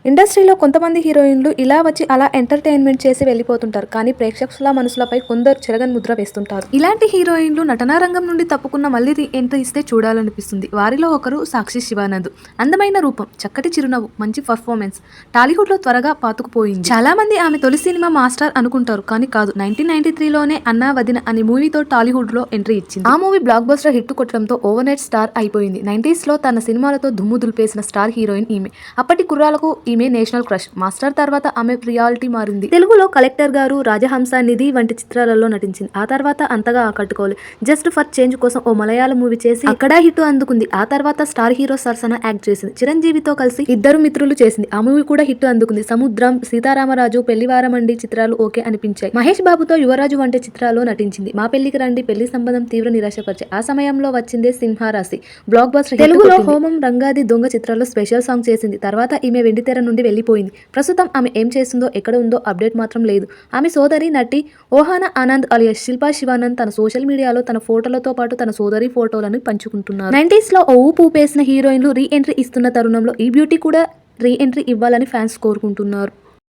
ఇండస్ట్రీలో కొంతమంది హీరోయిన్లు ఇలా వచ్చి అలా ఎంటర్టైన్మెంట్ చేసి వెళ్ళిపోతుంటారు. కానీ ప్రేక్షకుల మనసులపై కొందరు చెరగని ముద్ర వేస్తుంటారు. ఇలాంటి హీరోయిన్లు నటనా రంగం నుండి తప్పుకున్న మళ్ళీ ఎంట్రీ ఇస్తే చూడాలనిపిస్తుంది. వారిలో ఒకరు సాక్షి శివానంద్. అందమైన రూపం, చక్కటి చిరునవ్వు, మంచి పర్ఫార్మెన్స్ టాలీవుడ్ లో త్వరగా పాతుకుపోయింది. చాలా మంది ఆమె తొలి సినిమా మాస్టర్ అనుకుంటారు, కానీ కాదు. 1993లోనే అన్నా వదిన అనే మూవీతో టాలీవుడ్ లో ఎంట్రీ ఇచ్చింది. ఆ మూవీ బ్లాక్ బస్టర్ హిట్ కొట్టడంతో ఓవర్ నైట్ స్టార్ అయిపోయింది. 90s లో తన సినిమాలతో దుమ్ము దులిపేసిన స్టార్ హీరోయిన్ ఈమె. అప్పటి కుర్రాలకు ఈమె నేషనల్ క్రష్. మాస్టర్ తర్వాత ఆమె రియాలిటీ మారింది. తెలుగులో కలెక్టర్ గారు, రాజహంస, నిధి వంటి చిత్రాలలో నటించింది. ఆ తర్వాత అంతగా ఆకట్టుకోలేదు. జస్ట్ ఫర్ చేంజ్ కోసం ఓ మలయాళం మూవీ చేసి అక్కడ హిట్ అందుకుంది. ఆ తర్వాత స్టార్ హీరో సరసన యాక్ట్ చేసింది. చిరంజీవితో కలిసి ఇద్దరు మిత్రులు చేసింది. ఆ మూవీ కూడా హిట్ అందుకుంది. సముద్రం, సీతారామరాజు, పెళ్లివారమండి చిత్రాలు ఓకే అనిపించాయి. మహేష్ బాబుతో యువరాజు వంటి చిత్రాల్లో నటించింది. మా పెళ్లికి రండి, పెళ్లి సంబంధం తీవ్ర నిరాశపరిచాయి. ఆ సమయంలో వచ్చిందే సింహరాశి బ్లాక్ బస్టర్. తెలుగులో హోమం, రంగాది, దొంగ చిత్రాల్లో స్పెషల్ సాంగ్ చేసింది. తర్వాత ఈమె వెండితెర నుండి వెళ్లిపోయింది. ప్రస్తుతం ఆమె ఏం చేస్తుందో, ఎక్కడ ఉందో అప్డేట్ మాత్రం లేదు. ఆమె సోదరి నటి ఓహానా ఆనంద్ అలియాస్ శిల్పా శివానంద్ తన సోషల్ మీడియాలో తన ఫోటోలతో పాటు తన సోదరి ఫోటోలను పంచుకుంటున్నారు. 90s లో ఓ ఊపు ఊపేసిన హీరోయిన్లు రీ ఎంట్రీ ఇస్తున్న తరుణంలో ఈ బ్యూటీ కూడా రీ ఎంట్రీ ఇవ్వాలని ఫ్యాన్స్ కోరుకుంటున్నారు.